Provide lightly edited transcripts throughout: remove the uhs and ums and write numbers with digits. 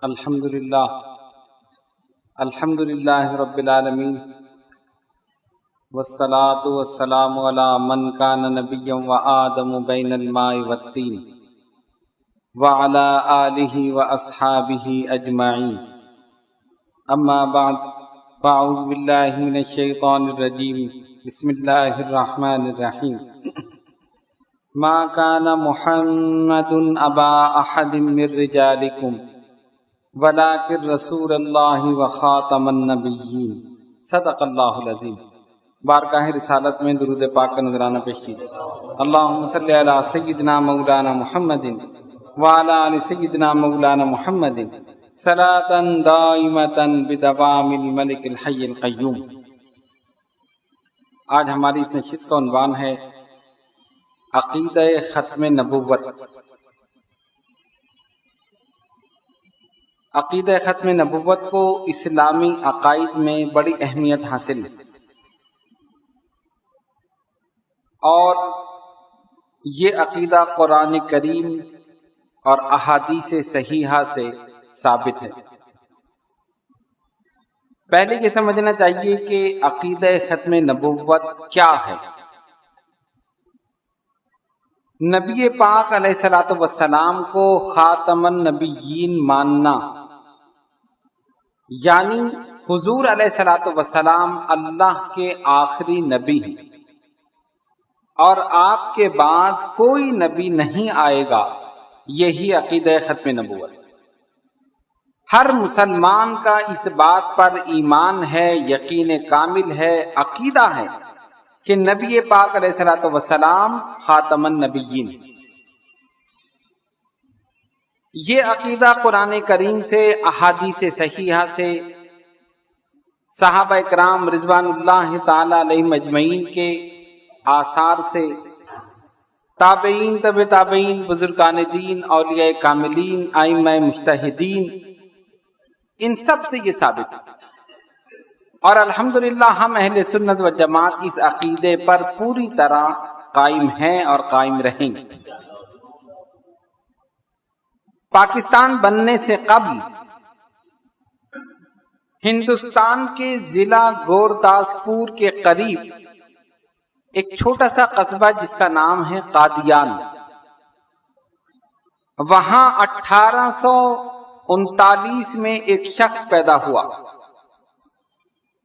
الحمد للہ رب العالمین والصلاة والسلام علی من کان نبیا وآدم بین الماء والطین وعلی آلہ واصحابہ اجمعین اما بعد فاعوذ باللہ من الشیطان الرجیم بسم اللہ الرحمن الرحیم ما کان محمد ابا احد من رجالکم ولکن رسول اللہ وخاتم النبیین صدق اللہ العظیم۔ بارگاہ رسالت میں درود پاک کا نذرانہ پیش کیجیے۔ اللہم صلی علی سیدنا مولانا محمد وعلی آل سیدنا مولانا محمد صلاۃ دائمۃ بدوام الملک الحی القیوم۔ آج ہماری اس نشست کا عنوان ہے عقیدہ ختم نبوت۔ عقیدہ ختم نبوت کو اسلامی عقائد میں بڑی اہمیت حاصل ہے، اور یہ عقیدہ قرآن کریم اور احادیث صحیحہ سے ثابت ہے۔ پہلے یہ سمجھنا چاہیے کہ عقیدہ ختم نبوت کیا ہے۔ نبی پاک علیہ الصلوۃ والسلام کو خاتم النبیین ماننا، یعنی حضور علیہ الصلوۃ والسلام اللہ کے آخری نبی ہیں اور آپ کے بعد کوئی نبی نہیں آئے گا، یہی عقیدہ ختم نبوت۔ ہر مسلمان کا اس بات پر ایمان ہے، یقین کامل ہے، عقیدہ ہے کہ نبی پاک علیہ الصلوۃ والسلام خاتم النبیین۔ یہ عقیدہ قرآن کریم سے، احادیث صحیحہ سے، صحابہ کرام رضوان اللہ تعالی علیہم اجمعین کے آثار سے، تابعین، تبع تابعین، بزرگان دین، اولیاء کاملین، ائمہ مجتہدین، ان سب سے یہ ثابت ہے۔ اور الحمدللہ ہم اہل سنت و جماعت اس عقیدے پر پوری طرح قائم ہیں اور قائم رہیں گے۔ پاکستان بننے سے قبل ہندوستان کے ضلع گورداسپور کے قریب ایک چھوٹا سا قصبہ جس کا نام ہے قادیان، وہاں 1839 میں ایک شخص پیدا ہوا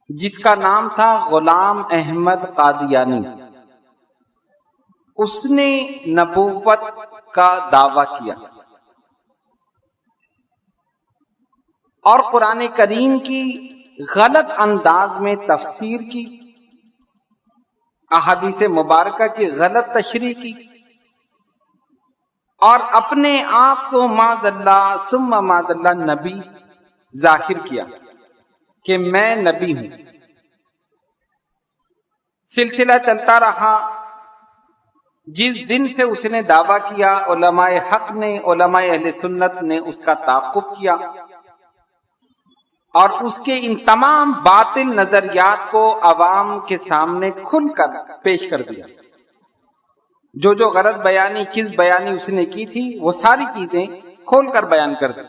جس کا نام تھا غلام احمد قادیانی۔ اس نے نبوت کا دعویٰ کیا اور قرآن کریم کی غلط انداز میں تفسیر کی، احادیث مبارکہ کی غلط تشریح کی، اور اپنے آپ کو معاذ اللہ ثم معاذ اللہ نبی ظاہر کیا کہ میں نبی ہوں۔ سلسلہ چلتا رہا۔ جس دن سے اس نے دعویٰ کیا، علماء حق نے، علماء اہل سنت نے اس کا تعاقب کیا اور اس کے ان تمام باطل نظریات کو عوام کے سامنے کھل کر پیش کر دیا۔ جو غلط بیانی، کس بیانی اس نے کی تھی، وہ ساری چیزیں کھول کر بیان کر دی۔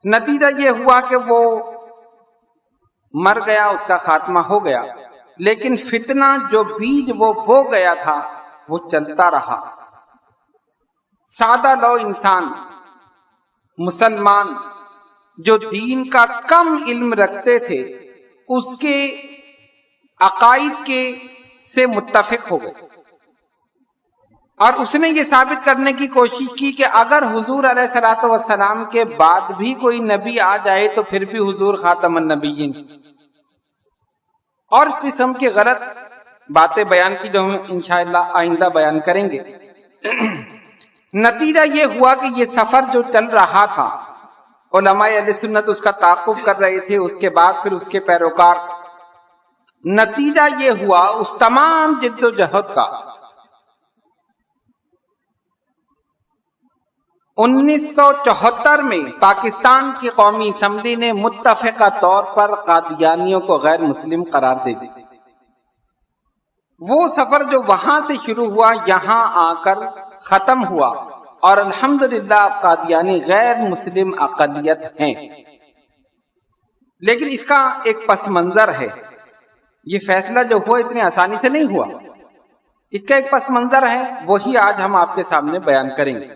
نتیجہ یہ ہوا کہ وہ مر گیا، اس کا خاتمہ ہو گیا، لیکن فتنہ جو بیج وہ بو گیا تھا وہ چلتا رہا۔ سادہ لو انسان، مسلمان جو دین کا کم علم رکھتے تھے، اس کے عقائد کے سے متفق ہو گئے، اور اس نے یہ ثابت کرنے کی کوشش کی کہ اگر حضور علیہ الصلوۃ والسلام کے بعد بھی کوئی نبی آ جائے تو پھر بھی حضور خاتم النبیین، اور اس قسم کی غلط باتیں بیان کی جو ہم انشاءاللہ آئندہ بیان کریں گے۔ نتیجہ یہ ہوا کہ یہ سفر جو چل رہا تھا، علماء اہل سنت اس کا تعاقب کر رہے تھے، اس کے بعد پھر اس کے پیروکار، نتیجہ یہ ہوا اس تمام جد و جہد کا 1974 میں پاکستان کی قومی اسمبلی نے متفقہ طور پر قادیانیوں کو غیر مسلم قرار دے دی۔ وہ سفر جو وہاں سے شروع ہوا یہاں آ کر ختم ہوا، اور الحمدللہ قادیانی غیر مسلم اقلیت ہیں، لیکن اس کا ایک پس منظر ہے۔ یہ فیصلہ جو ہوا اتنی آسانی سے نہیں ہوا، اس کا ایک پس منظر ہے، وہی آج ہم آپ کے سامنے بیان کریں گے۔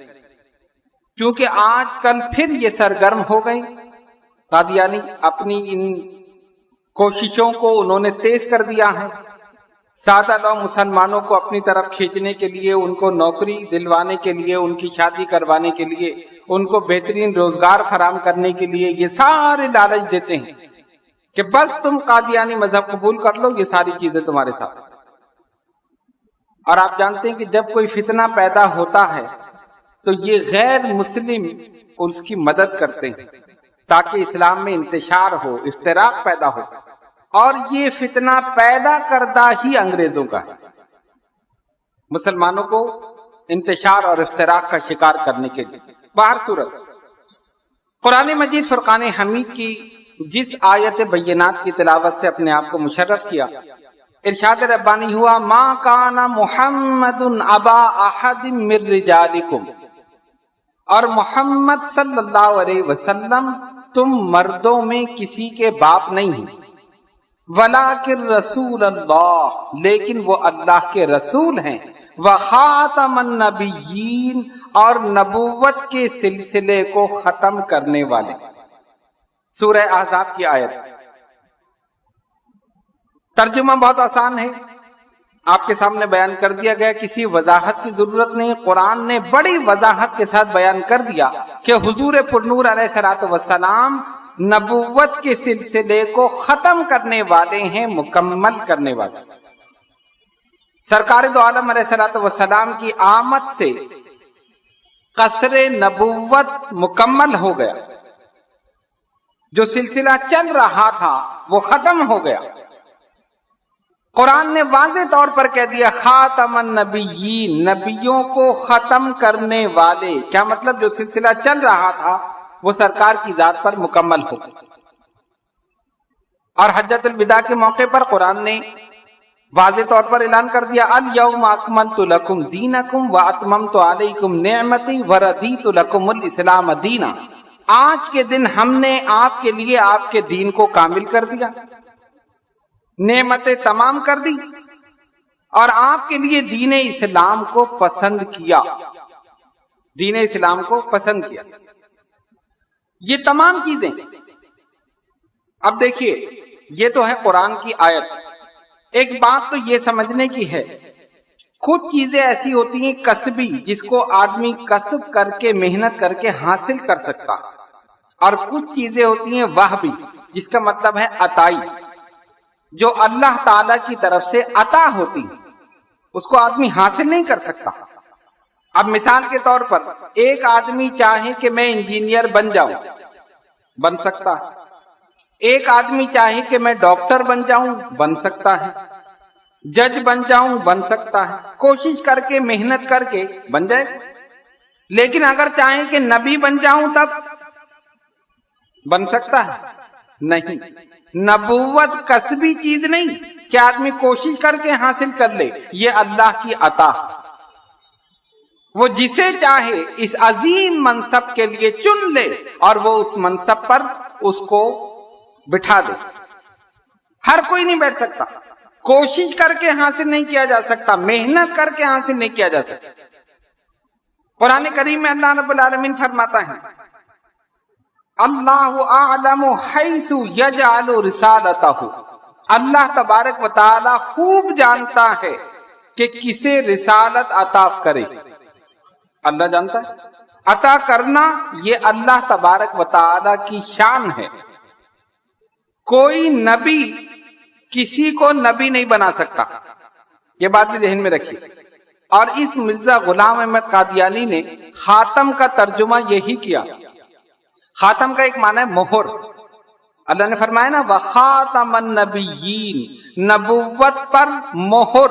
کیونکہ آج کل پھر یہ سرگرم ہو گئے، قادیانی اپنی ان کوششوں کو انہوں نے تیز کر دیا ہے، سادہ لو مسلمانوں کو اپنی طرف کھینچنے کے لیے، ان کو نوکری دلوانے کے لیے، ان کی شادی کروانے کے لیے، ان کو بہترین روزگار فراہم کرنے کے لیے یہ سارے لالچ دیتے ہیں کہ بس تم قادیانی مذہب قبول کر لو، یہ ساری چیزیں تمہارے ساتھ۔ اور آپ جانتے ہیں کہ جب کوئی فتنہ پیدا ہوتا ہے تو یہ غیر مسلم اس کی مدد کرتے ہیں تاکہ اسلام میں انتشار ہو، افتراق پیدا ہو، اور یہ فتنہ پیدا کردہ ہی انگریزوں کا ہے، مسلمانوں کو انتشار اور افتراق کا شکار کرنے کے لیے۔ باہر صورت قرآن مجید فرقان حمید کی جس آیت بینات کی تلاوت سے اپنے آپ کو مشرف کیا، ارشاد ربانی ہوا ما کان محمد ابا احد من رجالکم، اور محمد صلی اللہ علیہ وسلم تم مردوں میں کسی کے باپ نہیں ہیں، ولیکن رسول اللہ، لیکن وہ اللہ کے رسول ہیں، وخاتم النبیین، اور نبوت کے سلسلے کو ختم کرنے والے۔ سورہ احزاب کی آیت۔ ترجمہ بہت آسان ہے، آپ کے سامنے بیان کر دیا گیا، کسی وضاحت کی ضرورت نہیں۔ قرآن نے بڑی وضاحت کے ساتھ بیان کر دیا کہ حضور پرنور علیہ الصلوۃ والسلام نبوت کے سلسلے کو ختم کرنے والے ہیں، مکمل کرنے والے۔ سرکار دو عالم علیہ الصلوۃ والسلام کی آمد سے قصر نبوت مکمل ہو گیا، جو سلسلہ چل رہا تھا وہ ختم ہو گیا۔ قرآن نے واضح طور پر کہہ دیا خاتم النبیین، نبیوں کو ختم کرنے والے۔ کیا مطلب؟ جو سلسلہ چل رہا تھا وہ سرکار کی ذات پر مکمل ہو۔ اور حجۃ الوداع کے موقع پر قرآن نے واضح طور پر اعلان کر دیا الیوم اکملت لکم دینکم واتممت علیکم نعمتی ورضیت لکم الاسلام دینا۔ آج کے دن ہم نے آپ کے لیے آپ کے دین کو کامل کر دیا، نعمتیں تمام کر دی، اور آپ کے لیے دین اسلام کو پسند کیا، دین اسلام کو پسند کیا۔ یہ تمام چیزیں، اب دیکھیے یہ تو ہے قرآن کی آیت۔ ایک بات تو یہ سمجھنے کی ہے، کچھ چیزیں ایسی ہوتی ہیں کسبی، جس کو آدمی کسب کر کے محنت کر کے حاصل کر سکتا، اور کچھ چیزیں ہوتی ہیں وہبی، جس کا مطلب ہے عطائی، جو اللہ تعالی کی طرف سے عطا ہوتی، اس کو آدمی حاصل نہیں کر سکتا۔ اب مثال کے طور پر ایک آدمی چاہے کہ میں انجینئر بن جاؤں، بن سکتا ہے۔ ایک آدمی چاہے کہ میں ڈاکٹر بن جاؤں، بن سکتا ہے۔ جج بن جاؤں، بن سکتا ہے، کوشش کر کے محنت کر کے بن جائے۔ لیکن اگر چاہیں کہ نبی بن جاؤں تب بن سکتا ہے؟ نہیں۔ نبوت کسبی چیز نہیں کہ آدمی کوشش کر کے حاصل کر لے، یہ اللہ کی عطا۔ وہ جسے چاہے اس عظیم منصب کے لیے چن لے اور وہ اس منصب پر اس کو بٹھا دے۔ ہر کوئی نہیں بیٹھ سکتا، کوشش کر کے حاصل نہیں کیا جا سکتا، محنت کر کے حاصل نہیں کیا جا سکتا۔ قرآن کریم میں اللہ رب العالمین فرماتا ہے اللہ اعلم حیث یجعل رسالتہ، اللہ تبارک و تعالی خوب جانتا ہے کہ کسے رسالت عطا کرے۔ اللہ جانتا ہے، عطا کرنا یہ اللہ تبارک و تعالی کی شان ہے۔ کوئی نبی کسی کو نبی نہیں بنا سکتا، یہ بات بھی ذہن میں رکھیے۔ اور اس مرزا غلام احمد قادیانی نے خاتم کا ترجمہ یہی کیا۔ خاتم کا ایک معنی ہے مہر۔ اللہ نے فرمایا نا وخاتم النبیین، نبوت پر مہر،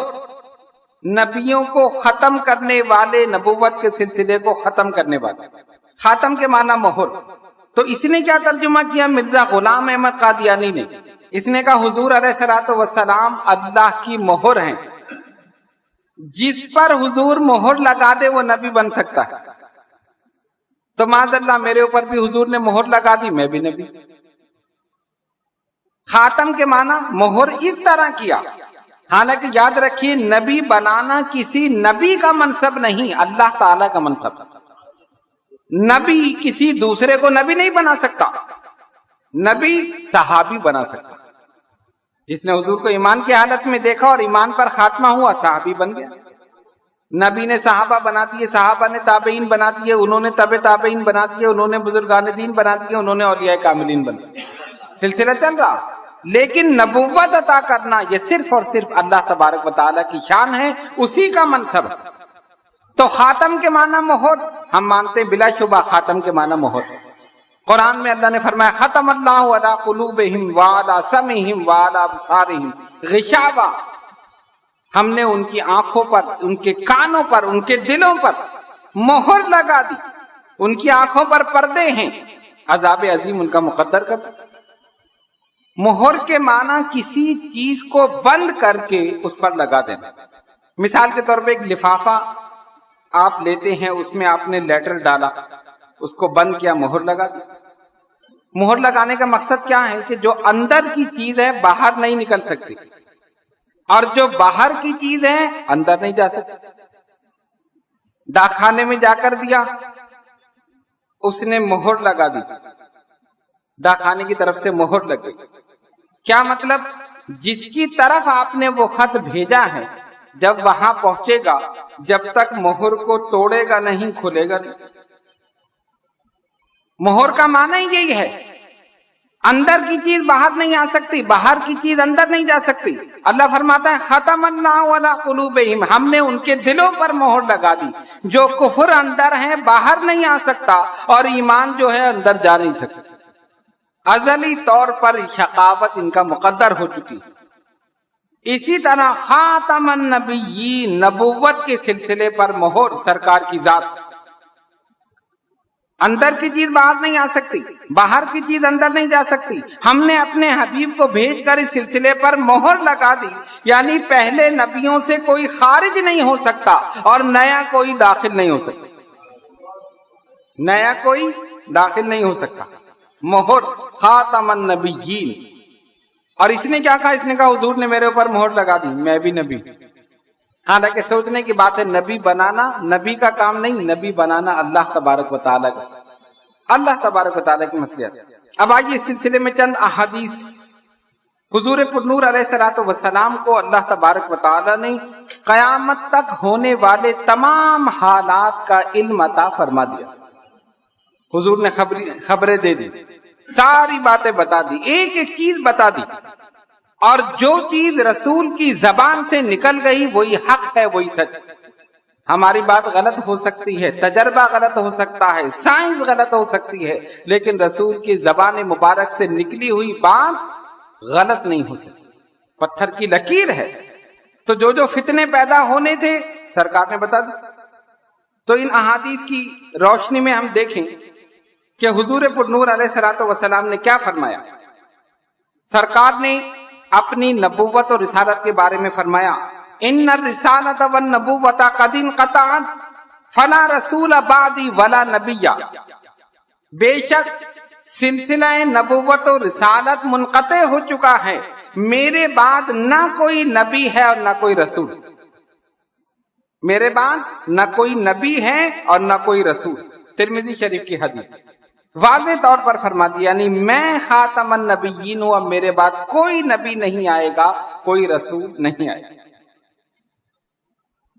نبیوں کو ختم کرنے والے، نبوت کے سلسلے کو ختم کرنے والے۔ خاتم کے معنی مہر۔ تو اس نے کیا ترجمہ کیا مرزا غلام احمد قادیانی نے؟ اس نے کہا حضور علیہ الصلوۃ والسلام اللہ کی مہر ہیں، جس پر حضور مہر لگا دے وہ نبی بن سکتا ہے۔ تو معاذ اللہ میرے اوپر بھی حضور نے مہر لگا دی، میں بھی نبی۔ خاتم کے معنی مہر اس طرح کیا، حالانکہ یاد رکھیے نبی بنانا کسی نبی کا منصب نہیں، اللہ تعالی کا منصب۔ نبی کسی دوسرے کو نبی نہیں بنا سکتا، نبی صحابی بنا سکتا۔ جس نے حضور کو ایمان کی حالت میں دیکھا اور ایمان پر خاتمہ ہوا، صحابی بن گیا۔ نبی نے صحابہ بنا دیے، صحابہ نے تابعین بنا دیے، انہوں نے تبع تابعین بنا دیے، انہوں نے بزرگان دین بنا دیے، انہوں نے اولیاء کاملین بنا دیے، سلسلہ چل رہا۔ لیکن نبوت عطا کرنا یہ صرف اور صرف اللہ تبارک و تعالیٰ کی شان ہے، اسی کا منصب۔ تو خاتم کے معنی مہر، ہم مانتے ہیں بلا شبہ خاتم کے معنی مہر۔ قرآن میں اللہ نے فرمایا ختم اللہ علی قلوبہم وعلی سمعہم وعلی ابصارہم غشاوہ، ہم نے ان کی آنکھوں پر، ان کے کانوں پر، ان کے دلوں پر مہر لگا دی، ان کی آنکھوں پر پردے ہیں، عذاب عظیم ان کا مقدر کر۔ مہر کے معنی کسی چیز کو بند کر کے اس پر لگا دینا۔ مثال کے طور پہ ایک لفافہ آپ لیتے ہیں، اس میں آپ نے لیٹر ڈالا، اس کو بند کیا، مہر لگا دی۔ مہر لگانے کا مقصد کیا ہے کہ جو اندر کی چیز ہے باہر نہیں نکل سکتی، اور جو باہر کی چیز ہے اندر نہیں جا سکتی۔ ڈاک خانے میں جا کر دیا، اس نے مہر لگا دی، ڈاک خانے کی طرف سے مہر لگ گئی۔ کیا مطلب؟ جس کی طرف آپ نے وہ خط بھیجا ہے جب وہاں پہنچے گا، جب تک مہر کو توڑے گا نہیں، کھلے گا نہیں۔ مہر کا معنی یہی ہے، اندر کی چیز باہر نہیں آ سکتی، باہر کی چیز اندر نہیں جا سکتی۔ اللہ فرماتا ہے ختم اللہ علی قلوبہم، ہم نے ان کے دلوں پر مہر لگا دی۔ جو کفر اندر ہے باہر نہیں آ سکتا، اور ایمان جو ہے اندر جا نہیں سکتا۔ ازلی طور پر شقاوت ان کا مقدر ہو چکی۔ اسی طرح خاتم النبیین، نبوت کے سلسلے پر مہر سرکار کی ذات۔ اندر کی چیز باہر نہیں آ سکتی، باہر کی چیز اندر نہیں جا سکتی۔ ہم نے اپنے حبیب کو بھیج کر اس سلسلے پر مہر لگا دی، یعنی پہلے نبیوں سے کوئی خارج نہیں ہو سکتا اور نیا کوئی داخل نہیں ہو سکتا، نیا کوئی داخل نہیں ہو سکتا۔ مہر خاتم النبیین۔ اور اس نے کیا کہا؟ اس نے کہا حضور نے میرے اوپر مہر لگا دی، میں بھی نبی۔ حالانکہ سوچنے کی بات ہے، نبی بنانا نبی کا کام نہیں، نبی بنانا اللہ تبارک و تعالیٰ کا، اللہ تبارک و تعالیٰ کی مصلحت۔ اب آئیے اس سلسلے میں چند احادیث۔ حضور پرنور علیہ الصلوۃ والسلام کو اللہ تبارک و تعالیٰ نے قیامت تک ہونے والے تمام حالات کا علم عطا فرما دیا۔ حضور نے خبریں دے دی، ساری باتیں بتا دی، ایک ایک چیز بتا دی، اور جو چیز رسول کی زبان سے نکل گئی وہی حق ہے، وہی سچ۔ ہماری بات غلط ہو سکتی ہے، تجربہ غلط ہو سکتا ہے، سائنس غلط ہو سکتی ہے، لیکن رسول کی زبان مبارک سے نکلی ہوئی بات غلط نہیں ہو سکتی، پتھر کی لکیر ہے۔ تو جو جو فتنے پیدا ہونے تھے سرکار نے بتا دی۔ تو ان احادیث کی روشنی میں ہم دیکھیں کہ حضور پرنور علیہ الصلوۃ والسلام نے کیا فرمایا۔ سرکار نے اپنی نبوت اور رسالت کے بارے میں فرمایا ان الرسالۃ والنبوۃ قد انقطعت فلا رسول بعدی ولا نبی، بے شک سلسلہ نبوت اور رسالت منقطع ہو چکا ہے، میرے بعد نہ کوئی نبی ہے اور نہ کوئی رسول، میرے بعد نہ کوئی نبی ہے اور نہ کوئی رسول۔ ترمذی شریف کی حدیث، واضح طور پر فرما دیا، یعنی میں خاتم النبیین ہوں، اب میرے بعد کوئی نبی نہیں آئے گا، کوئی رسول نہیں آئے گا۔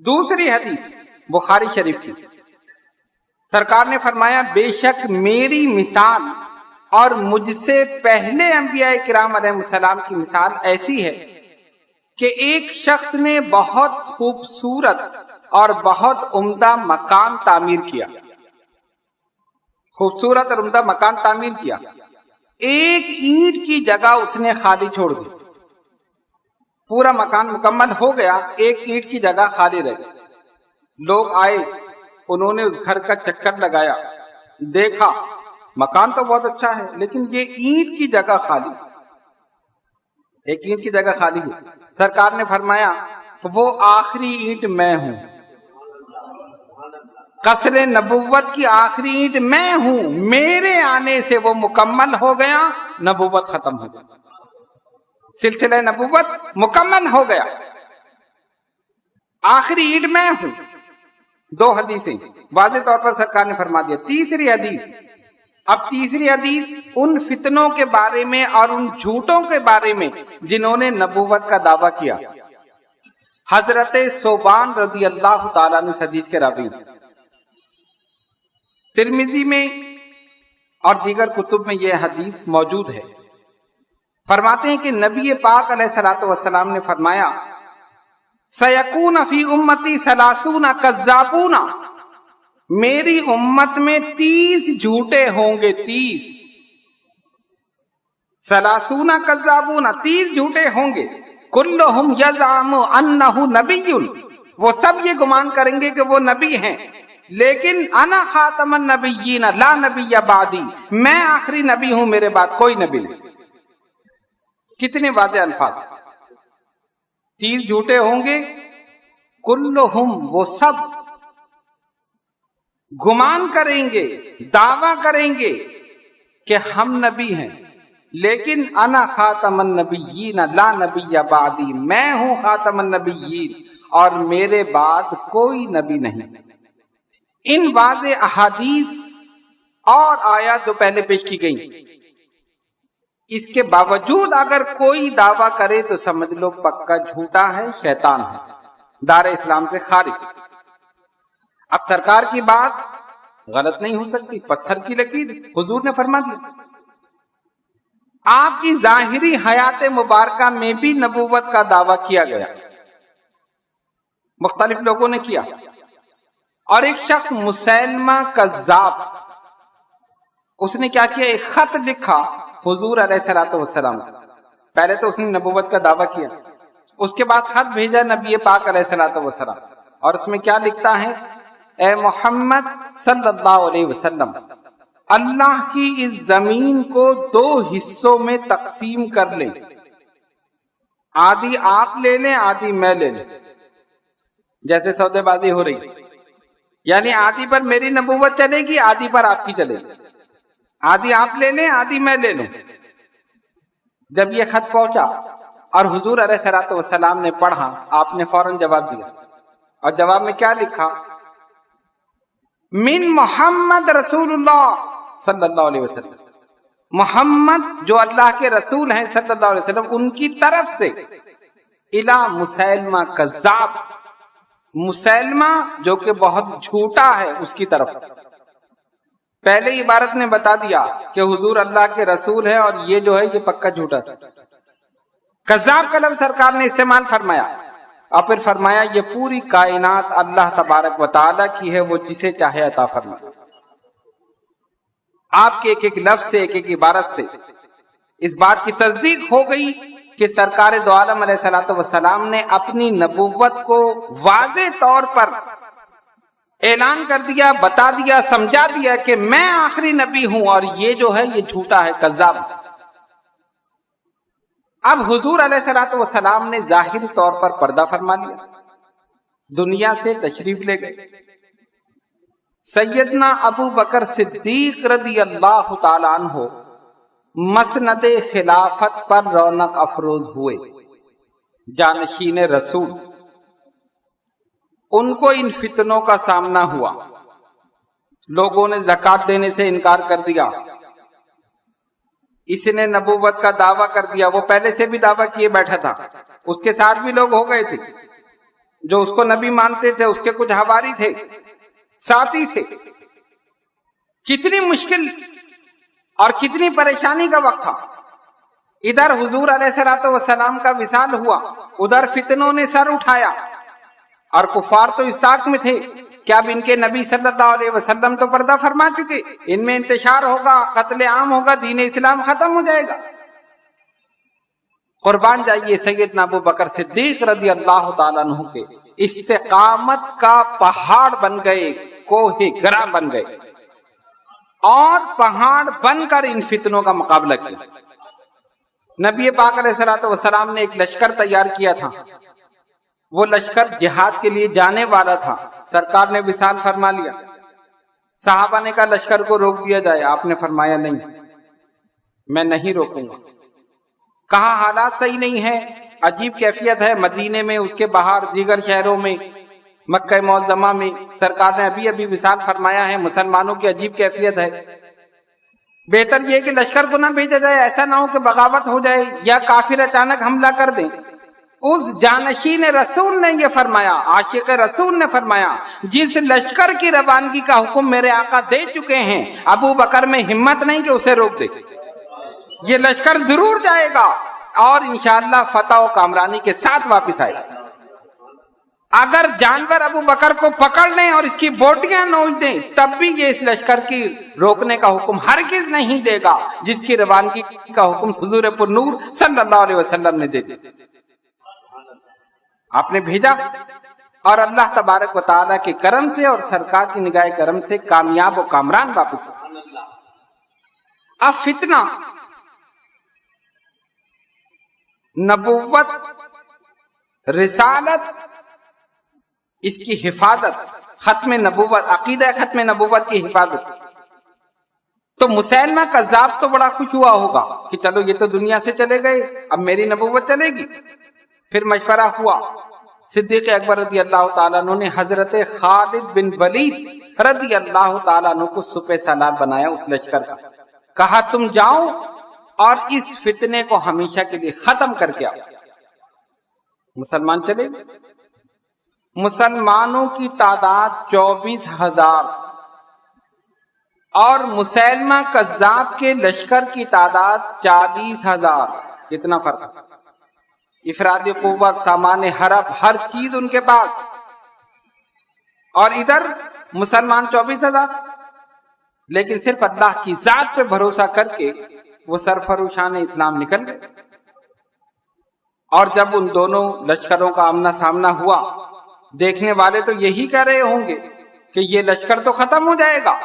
دوسری حدیث بخاری شریف کی، سرکار نے فرمایا بے شک میری مثال اور مجھ سے پہلے انبیاء کرام علیہ السلام کی مثال ایسی ہے کہ ایک شخص نے بہت خوبصورت اور بہت عمدہ مکان تعمیر کیا، خوبصورت اور عمدہ مکان تعمیر کیا، ایک اینٹ کی جگہ اس نے خالی چھوڑ دی، پورا مکان مکمل ہو گیا، ایک اینٹ کی جگہ خالی رہ گئی۔ لوگ آئے، انہوں نے اس گھر کا چکر لگایا، دیکھا مکان تو بہت اچھا ہے لیکن یہ اینٹ کی جگہ خالی، ایک اینٹ کی جگہ خالی ہے۔ سرکار نے فرمایا وہ آخری اینٹ میں ہوں، قصر نبوت کی آخری اینٹ میں ہوں، میرے آنے سے وہ مکمل ہو گیا، نبوت ختم ہو گیا، سلسلہ نبوت مکمل ہو گیا، آخری اینٹ میں ہوں۔ دو حدیثیں واضح طور پر سرکار نے فرما دیا۔ تیسری حدیث، اب تیسری حدیث ان فتنوں کے بارے میں اور ان جھوٹوں کے بارے میں جنہوں نے نبوت کا دعویٰ کیا۔ حضرت ثوبان رضی اللہ تعالیٰ عنہ اس حدیث کے راوی، ترمذی میں اور دیگر کتب میں یہ حدیث موجود ہے۔ فرماتے ہیں کہ نبی پاک علیہ الصلوۃ والسلام نے فرمایا سیکون فی امتی 30 کذابون، میری امت میں 30 جھوٹے ہوں گے، 30 کذابون، 30 جھوٹے ہوں گے، کلہم یزعم انہ نبی، وہ سب یہ گمان کریں گے کہ وہ نبی ہیں، لیکن انا خاتم النبیین لا نبی بعدی، میں آخری نبی ہوں، میرے بعد کوئی نبی نہیں۔ کتنے واضح الفاظ، 30 جھوٹے ہوں گے، کلہم، وہ سب گمان کریں گے، دعویٰ کریں گے کہ ہم نبی ہیں، لیکن انا خاتم النبیین لا نبی بعدی، میں ہوں خاتم النبیین اور میرے بعد کوئی نبی نہیں۔ ان واضح احادیث اور آیات جو پہلے پیش کی گئیں، اس کے باوجود اگر کوئی دعویٰ کرے تو سمجھ لو پکا جھوٹا ہے، شیطان ہے، دار اسلام سے خارج۔ اب سرکار کی بات غلط نہیں ہو سکتی، پتھر کی لکیر حضور نے فرما دیا۔ آپ کی ظاہری حیات مبارکہ میں بھی نبوت کا دعویٰ کیا گیا، مختلف لوگوں نے کیا، اور ایک شخص مسیلمہ کذاب، اس نے کیا کیا، ایک خط لکھا حضور علیہ الصلوۃ والسلام۔ پہلے تو اس نے نبوت کا دعویٰ کیا، اس کے بعد خط بھیجا نبی پاک علیہ الصلوۃ والسلام، اور اس میں کیا لکھتا ہے، اے محمد صلی اللہ علیہ وسلم، اللہ کی اس زمین کو 2 حصوں میں تقسیم کر لیں، آدھی آپ لے لیں، آدھی میں لے لیں، جیسے سودے بازی ہو رہی، یعنی آدھی پر میری نبوت چلے گی، آدھی پر آپ کی چلے گی، آدھی آپ لے لیں، آدھی میں لے لوں۔ جب یہ خط پہنچا اور حضور علیہ الصلوۃ والسلام نے پڑھا، آپ نے فوراً جواب دیا، اور جواب میں کیا لکھا، من محمد رسول اللہ صلی اللہ علیہ وسلم، محمد جو اللہ کے رسول ہیں صلی اللہ علیہ وسلم، ان کی طرف سے، الی مسیلمہ کذاب، مسیلمہ جو کہ بہت جھوٹا ہے، اس کی طرف۔ پہلے عبارت نے بتا دیا کہ حضور اللہ کے رسول ہیں، اور یہ جو ہے یہ پکا جھوٹا ہے۔ کذاب کا لفظ سرکار نے استعمال فرمایا، اور پھر فرمایا یہ پوری کائنات اللہ تبارک و تعالیٰ کی ہے، وہ جسے چاہے عطا فرمائے۔ آپ کے ایک ایک لفظ سے، ایک ایک عبارت سے اس بات کی تصدیق ہو گئی کہ سرکار دو عالم علیہ الصلوۃ والسلام نے اپنی نبوت کو واضح طور پر اعلان کر دیا، بتا دیا، سمجھا دیا کہ میں آخری نبی ہوں، اور یہ جو ہے یہ جھوٹا ہے، کذاب۔ اب حضور علیہ الصلوۃ والسلام نے ظاہری طور پر پردہ فرما لیا، دنیا سے تشریف لے گئے۔ سیدنا ابو بکر صدیق رضی اللہ تعالی عنہ مسند خلافت پر رونق افروز ہوئے، جانشین رسول۔ ان کو ان فتنوں کا سامنا ہوا، لوگوں نے زکوٰۃ دینے سے انکار کر دیا، اس نے نبوت کا دعویٰ کر دیا، وہ پہلے سے بھی دعویٰ کیے بیٹھا تھا، اس کے ساتھ بھی لوگ ہو گئے تھے جو اس کو نبی مانتے تھے، اس کے کچھ حواری تھے، ساتھی تھے۔ کتنی مشکل اور کتنی پریشانی کا وقت تھا۔ ادھر حضور علیہ الصلوۃ والسلام کا وصال ہوا، ادھر فتنوں نے سر اٹھایا، اور کفار تو اس طاق میں تھے کہ اب ان کے نبی صلی اللہ علیہ وسلم تو پردہ فرما چکے، ان میں انتشار ہوگا، قتل عام ہوگا، دین اسلام ختم ہو جائے گا۔ قربان جائیے سیدنا ابو بکر صدیق رضی اللہ تعالیٰ عنہ کے استقامت کا پہاڑ بن گئے، کوہ گرا بن گئے، اور پہاڑ بن کر ان فتنوں کا مقابلہ کیا۔ نبی پاک علیہ الصلوۃ والسلام نے ایک لشکر تیار کیا تھا، وہ لشکر جہاد کے لیے جانے والا تھا، سرکار نے وصال فرما لیا، صحابہ نے کہا لشکر کو روک دیا جائے، آپ نے فرمایا نہیں، میں نہیں روکوں گا۔ کہا حالات صحیح نہیں ہے، عجیب کیفیت ہے مدینے میں، اس کے باہر دیگر شہروں میں، مکہ معظمہ میں سرکار نے ابھی ابھی وصال فرمایا ہے، مسلمانوں کی عجیب کیفیت ہے، بہتر یہ کہ لشکر کو نہ بھیجا جائے، ایسا نہ ہو کہ بغاوت ہو جائے یا کافر اچانک حملہ کر دیں۔ اس جانشین رسول نے یہ فرمایا، عاشق رسول نے فرمایا، جس لشکر کی روانگی کا حکم میرے آقا دے چکے ہیں، ابو بکر میں ہمت نہیں کہ اسے روک دے، یہ لشکر ضرور جائے گا اور انشاءاللہ فتح و کامرانی کے ساتھ واپس آئے گا۔ اگر جانور ابو بکر کو پکڑ لیں اور اس کی بوٹیاں نوچ دیں تب بھی یہ اس لشکر کی روکنے کا حکم ہرگز نہیں دے گا جس کی روانگی کا حکم حضور پر نور صلی اللہ علیہ وسلم نے دے دیا۔ آپ نے بھیجا اور اللہ تبارک و تعالیٰ کے کرم سے اور سرکار کی نگاہ کرم سے کامیاب و کامران واپس۔ اب فتنہ، نبوت، رسالت، اس کی حفاظت، ختم نبوت، عقیدہ ختم نبوت کی حفاظت۔ تو مسیلمہ کذاب تو بڑا خوش ہوا ہوگا کہ چلو یہ تو دنیا سے چلے گئے، اب میری نبوت چلے گی۔ پھر مشورہ ہوا، صدیق اکبر رضی اللہ تعالیٰ عنہ نے حضرت خالد بن ولید رضی اللہ تعالیٰ عنہ کو سپہ سالار بنایا اس لشکر کا، کہا تم جاؤ اور اس فتنے کو ہمیشہ کے لیے ختم کر کے آؤ۔ مسلمان چلے، مسلمانوں کی تعداد 24,000 اور مسیلمہ کذاب کے لشکر کی تعداد 40,000، کتنا فرق ہے؟ افرادی قوت، سامان حرب، ہر چیز ان کے پاس، اور ادھر مسلمان 24,000، لیکن صرف اللہ کی ذات پہ بھروسہ کر کے وہ سرفروشان اسلام نکل گئے۔ اور جب ان دونوں لشکروں کا آمنا سامنا ہوا، دیکھنے والے تو یہی کہہ رہے ہوں گے کہ یہ لشکر تو ختم ہو جائے گا،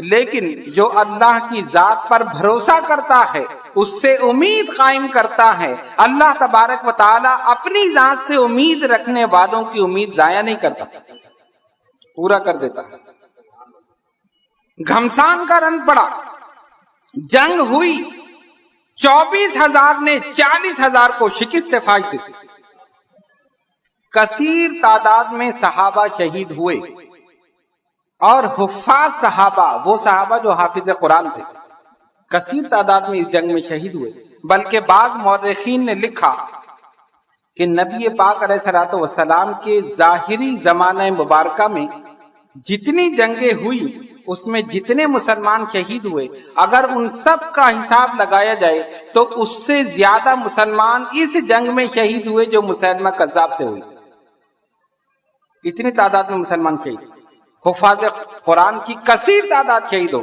لیکن جو اللہ کی ذات پر بھروسہ کرتا ہے، اس سے امید قائم کرتا ہے، اللہ تبارک و تعالی اپنی ذات سے امید رکھنے والوں کی امید ضائع نہیں کرتا، پورا کر دیتا ہے۔ گھمسان کا رنگ پڑا، جنگ ہوئی، 24,000 نے 40,000 کو شکست فاش دی، کثیر تعداد میں صحابہ شہید ہوئے، اور حفاظ صحابہ، وہ صحابہ جو حافظ قرآن تھے، کثیر تعداد میں اس جنگ میں شہید ہوئے۔ بلکہ بعض مورخین نے لکھا کہ نبی پاک علیہ الصلوۃ والسلام کے ظاہری زمانہ مبارکہ میں جتنی جنگیں ہوئی، اس میں جتنے مسلمان شہید ہوئے، اگر ان سب کا حساب لگایا جائے تو اس سے زیادہ مسلمان اس جنگ میں شہید ہوئے جو مسیلمہ کذاب سے ہوئی، اتنی تعداد میں مسلمان شہید، حفاظ قرآن کی کثیر تعداد شہید ہو،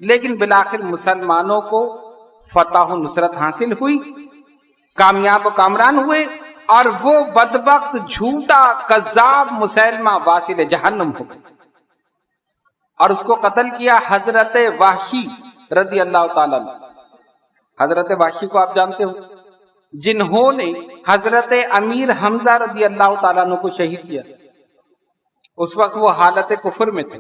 لیکن بالآخر مسلمانوں کو فتح و نصرت حاصل ہوئی، کامیاب و کامران ہوئے، اور وہ بدبخت جھوٹا کذاب مسیلمہ واصل جہنم ہو گیا، اور اس کو قتل کیا حضرت وحشی رضی اللہ تعالیٰ عنہ۔ حضرت وحشی کو آپ جانتے ہو، جنہوں نے حضرت امیر حمزہ رضی اللہ تعالیٰ عنہ کو شہید کیا۔ اس وقت وہ حالت کفر میں تھے،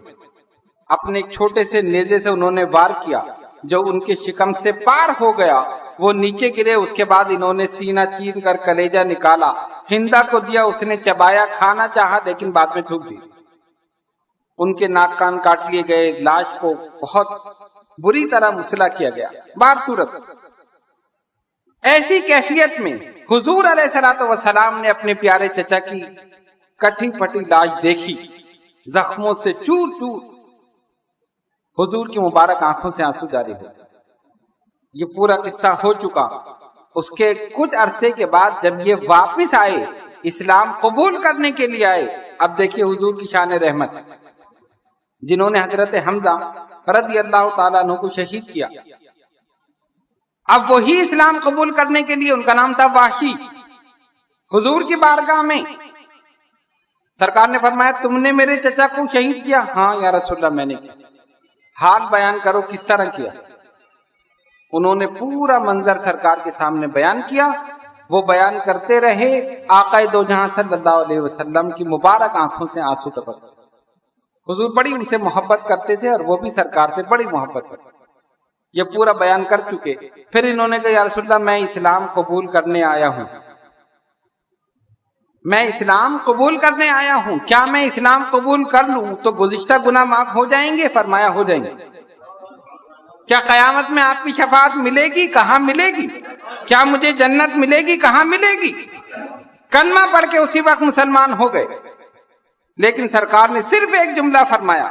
اپنے ایک چھوٹے سے نیزے سے انہوں نے وار کیا جو ان کے شکم سے پار ہو گیا، وہ نیچے گرے، اس کے بعد انہوں نے سینہ چیر کر کلیجہ نکالا، ہندا کو دیا، اس نے چبایا، کھانا چاہا لیکن بعد میں تھوک دی، ان کے ناک کان کاٹ لیے گئے، لاش کو بہت بری طرح مسلح کیا گیا۔ بات صورت ایسی کیفیت میں حضور علیہ الصلوۃ والسلام نے اپنے پیارے چچا کی کٹھی پھٹی لاش دیکھی، زخموں سے چور چور، حضور کی مبارک آنکھوں سے آنسو جاری ہوئے۔ یہ پورا قصہ ہو چکا۔ اس کے کچھ عرصے کے بعد جب یہ واپس آئے، اسلام قبول کرنے کے لیے آئے، اب دیکھیے حضور کی شان رحمت، جنہوں نے حضرت حمزہ رضی اللہ تعالیٰ عنہ کو شہید کیا، اب وہی اسلام قبول کرنے کے لیے، ان کا نام تھا وحشی، حضور کی بارگاہ میں سرکار نے فرمایا تم نے میرے چچا کو شہید کیا؟ ہاں یا رسول اللہ میں نے کیا۔ حال بیان کرو کس طرح کیا؟ انہوں نے پورا منظر سرکار کے سامنے بیان کیا، وہ بیان کرتے رہے، آقا دو جہاں صلی اللہ علیہ وسلم کی مبارک آنکھوں سے آنسو ٹپک۔ حضور بڑی ان سے محبت کرتے تھے اور وہ بھی سرکار سے بڑی محبت کرتے. یہ پورا بیان کر چکے. پھر انہوں نے کہا یا رسول اللہ میں اسلام قبول کرنے آیا ہوں, میں اسلام قبول کرنے آیا ہوں, کیا میں اسلام قبول کر لوں تو گزشتہ گناہ معاف ہو جائیں گے؟ فرمایا ہو جائیں گے. کیا قیامت میں آپ کی شفاعت ملے گی؟ کہاں ملے گی. کیا مجھے جنت ملے گی؟ کہاں ملے گی. کلمہ پڑھ کے اسی وقت مسلمان ہو گئے. لیکن سرکار نے صرف ایک جملہ فرمایا.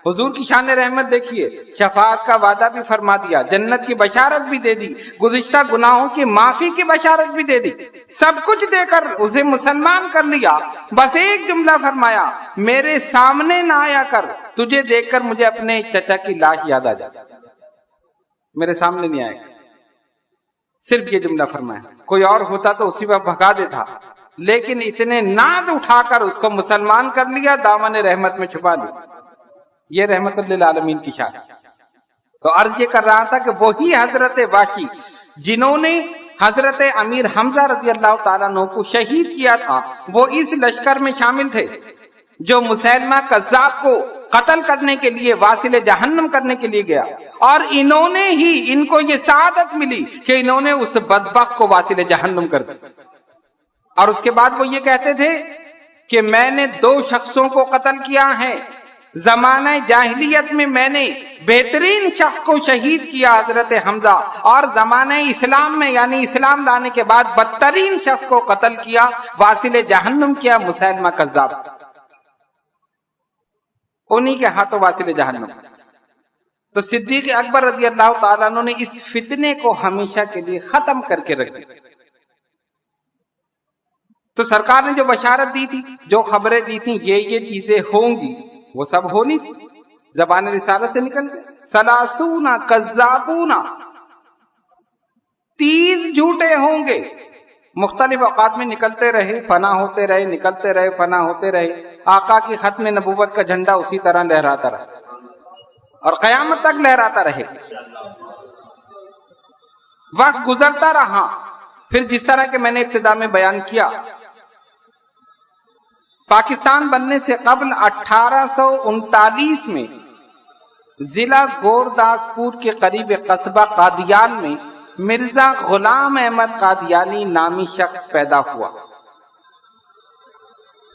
حضور کی شان رحمت دیکھیے, شفاعت کا وعدہ بھی فرما دیا, جنت کی بشارت بھی دے دی, گزشتہ گناہوں کی معافی کی بشارت بھی دے دی, سب کچھ دے کر اسے مسلمان کر لیا. بس ایک جملہ فرمایا, میرے سامنے نہ آیا کر, تجھے دیکھ کر مجھے اپنے چچا کی لاش یاد آ جائے, میرے سامنے نہیں آئے. صرف یہ جملہ فرمایا. کوئی اور ہوتا تو اسی وقت بھگا دیتا, لیکن اتنے ناز اٹھا کر اس کو مسلمان کر لیا, دامن رحمت میں چھپا لیا. یہ رحمت للعالمین کی شان. تو عرض یہ کر رہا تھا کہ وہی حضرت واشی جنہوں نے حضرت امیر حمزہ رضی اللہ تعالیٰ عنہ کو شہید کیا تھا, وہ اس لشکر میں شامل تھے جو مسیلمہ کذاب کو قتل کرنے کے لیے, واصل جہنم کرنے کے لیے گیا, اور انہوں نے ہی ان کو یہ سعادت ملی کہ انہوں نے اس بدبخت کو واصل جہنم کر دیا. اور اس کے بعد وہ یہ کہتے تھے کہ میں نے 2 شخصوں کو قتل کیا ہے, زمانہ جاہلیت میں نے بہترین شخص کو شہید کیا حضرت حمزہ, اور زمانہ اسلام میں یعنی اسلام لانے کے بعد بدترین شخص کو قتل کیا, واصل جہنم کیا, مسیلمہ کذاب, انہی کے ہاتھوں واصل جہنم. تو صدیق اکبر رضی اللہ تعالیٰ عنہ نے اس فتنے کو ہمیشہ کے لیے ختم کر کے رکھ دیا. تو سرکار نے جو بشارت دی تھی, جو خبریں دی تھیں, یہ چیزیں ہوں گی, وہ سب ہونی تھی, زبان رسالت سے نکل گئے. 30 کذابون, 30 جھوٹے ہوں گے, مختلف اوقات میں نکلتے رہے, فنا ہوتے رہے, نکلتے رہے, فنا ہوتے رہے. آقا کی ختم نبوت کا جھنڈا اسی طرح لہراتا رہا اور قیامت تک لہراتا رہے. وقت گزرتا رہا. پھر جس طرح کہ میں نے ابتدا میں بیان کیا, پاکستان بننے سے قبل 1839 میں ضلع گورداسپور کے قریب قصبہ قادیان میں مرزا غلام احمد قادیانی نامی شخص پیدا ہوا.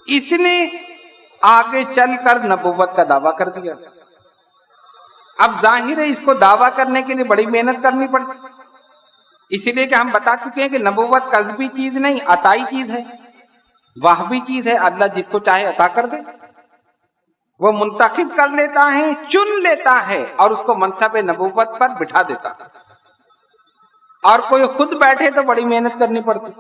اس نے آگے چل کر نبوت کا دعویٰ کر دیا. اب ظاہر ہے اس کو دعویٰ کرنے کے لیے بڑی محنت کرنی پڑی, اسی لیے کہ ہم بتا چکے ہیں کہ نبوت کذبی چیز نہیں, عطائی چیز ہے, واہبی چیز ہے. اللہ جس کو چاہے عطا کر دے, وہ منتخب کر لیتا ہے, چن لیتا ہے اور اس کو منصب نبوت پر بٹھا دیتا ہے. اور کوئی خود بیٹھے تو بڑی محنت کرنی پڑتی.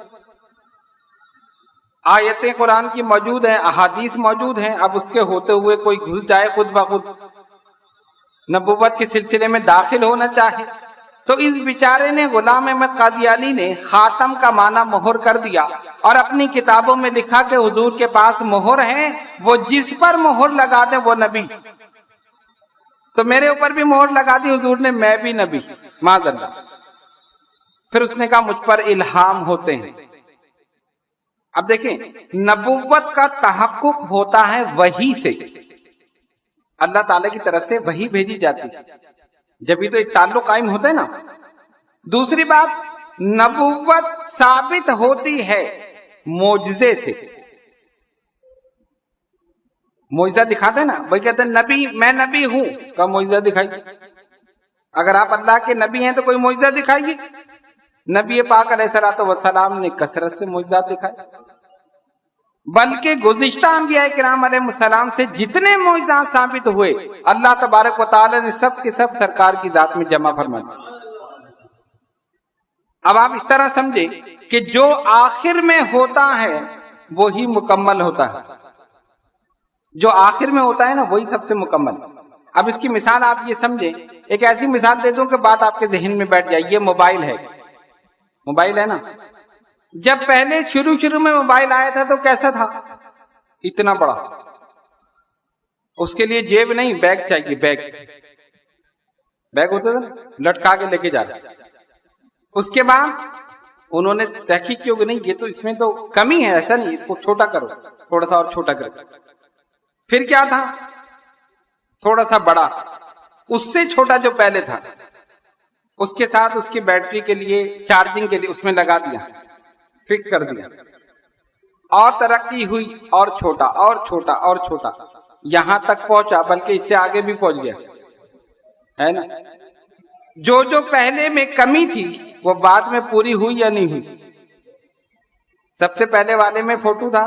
آیتیں قرآن کی موجود ہیں, احادیث موجود ہیں, اب اس کے ہوتے ہوئے کوئی گھس جائے خود بخود نبوت کے سلسلے میں داخل ہونا چاہے, تو اس بیچارے نے غلام احمد قادیانی نے خاتم کا معنی مہر کر دیا اور اپنی کتابوں میں لکھا کہ حضور کے پاس مہر ہے, وہ جس پر مہر لگا دے وہ نبی. تو میرے اوپر بھی مہر لگا دی حضور نے, میں بھی نبی, معاذ اللہ. پھر اس نے کہا مجھ پر الہام ہوتے ہیں. اب دیکھیں, نبوت کا تحقق ہوتا ہے وحی سے, اللہ تعالی کی طرف سے وحی بھیجی جاتی ہے, جبھی تو ایک تعلق قائم ہوتا ہے نا. دوسری بات, نبوت ثابت ہوتی ہے معجزے سے. معجزہ دکھاتے ہیں نا, وہی کہتے ہیں نبی, میں نبی ہوں, کا معجزہ دکھائیے. اگر آپ اللہ کے نبی ہیں تو کوئی معجزہ دکھائیے. نبی پاک علیہ الصلوۃ والسلام نے کثرت سے معجزات دکھائے, بلکہ گزشتہ انبیاء کرام علیہ السلام سے جتنے معجزات ثابت ہوئے اللہ تبارک و تعالی نے سب کے سب سرکار کی ذات میں جمع فرما دیے. اب آپ اس طرح سمجھے کہ جو آخر میں ہوتا ہے وہی مکمل ہوتا ہے, جو آخر میں ہوتا ہے نا وہی سب سے مکمل. اب اس کی مثال آپ یہ سمجھیں, ایک ایسی مثال دے دوں کہ بات آپ کے ذہن میں بیٹھ جائے. یہ موبائل ہے, موبائل ہے نا. جب پہلے شروع میں موبائل آیا تھا تو کیسا تھا؟ اتنا بڑا. اس کے لیے جیب نہیں, بیگ چاہیے, بیگ ہوتا تھا لٹکا کے لے کے جا رہا. اس کے بعد انہوں نے تحقیق کی ہوگی, نہیں یہ تو اس میں تو کمی ہے, ایسا نہیں, اس کو چھوٹا کرو, تھوڑا سا اور چھوٹا کرو. پھر کیا تھا, تھوڑا سا بڑا، اس سے چھوٹا جو پہلے تھا، اس کے ساتھ اس کی بیٹری کے لیے چارجنگ کے لیے اس میں لگا دیا، فکس کر دیا، اور ترقی ہوئی اور چھوٹا اور چھوٹا اور چھوٹا، یہاں تک پہنچا، بلکہ اس سے آگے بھی پہنچ گیا ہے نا۔ جو پہلے میں کمی تھی وہ بعد میں پوری ہوئی یا نہیں ہوئی؟ سب سے پہلے والے میں فوٹو تھا،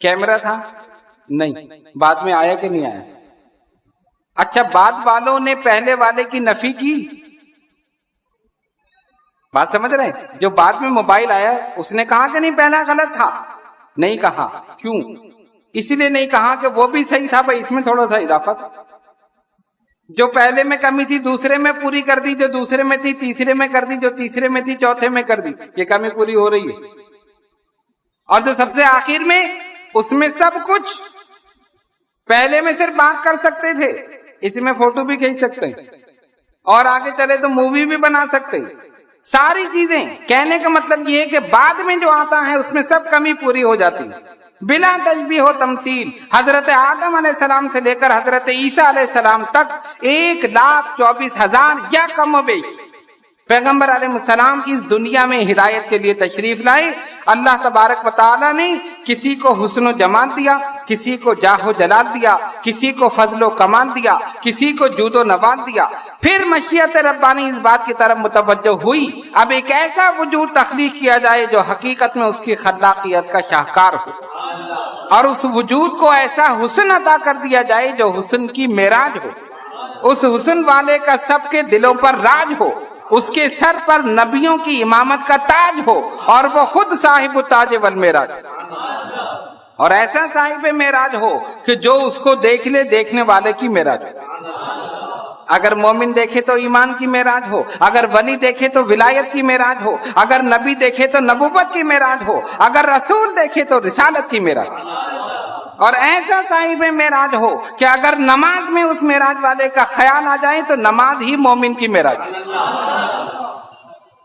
کیمرہ تھا، نہیں، بعد میں آیا کہ نہیں آیا؟ اچھا، بعد والوں نے پہلے والے کی نفی کی؟ بات سمجھ رہے ہیں؟ جو بعد میں موبائل آیا اس نے کہا کہ نہیں پہلا غلط تھا؟ نہیں کہا۔ کیوں؟ اس لیے نہیں کہا کہ وہ بھی صحیح تھا بھائی، اس میں تھوڑا سا اضافہ تھا۔ جو پہلے میں کمی تھی دوسرے میں پوری کر دی، جو دوسرے میں تھی تیسرے میں کر دی، جو تیسرے میں تھی چوتھے میں کر دی، یہ کمی پوری ہو رہی ہے۔ اور جو سب سے آخر میں، اس میں سب کچھ، پہلے میں صرف بات کر سکتے تھے، اس میں فوٹو بھی کھینچ سکتے ہیں، اور آگے چلے تو مووی بھی بنا سکتے ہیں، ساری چیزیں۔ کہنے کا مطلب یہ ہے کہ بعد میں جو آتا ہے اس میں سب کمی پوری ہو جاتی ہے، بلا تشبیہ و تمثیل۔ حضرت آدم علیہ السلام سے لے کر حضرت عیسیٰ علیہ السلام تک 1,24,000 یا کم و بیش پیغمبر علیہ السلام اس دنیا میں ہدایت کے لیے تشریف لائے۔ اللہ تبارک و تعالیٰ نے کسی کو حسن و جمال دیا، کسی کو جاہ و جلال دیا، کسی کو فضل و کمال دیا، کسی کو جود و نوال دیا۔ پھر مشیت ربانی اس بات کی طرف متوجہ ہوئی، اب ایک ایسا وجود تخلیق کیا جائے جو حقیقت میں اس کی خلاقیت کا شاہکار ہو، اور اس وجود کو ایسا حسن عطا کر دیا جائے جو حسن کی معراج ہو، اس حسن والے کا سب کے دلوں پر راج ہو، اس کے سر پر نبیوں کی امامت کا تاج ہو، اور وہ خود صاحب التاج والمعراج، اور ایسا صاحب معراج ہو کہ جو اس کو دیکھ لے دیکھنے والے کی معراج ہو۔ اگر مومن دیکھے تو ایمان کی معراج ہو، اگر ولی دیکھے تو ولایت کی معراج ہو، اگر نبی دیکھے تو نبوت کی معراج ہو، اگر رسول دیکھے تو رسالت کی معراج ہو، اور ایسا صاحب معراج ہو کہ اگر نماز میں اس معراج والے کا خیال آ جائے تو نماز ہی مومن کی معراج۔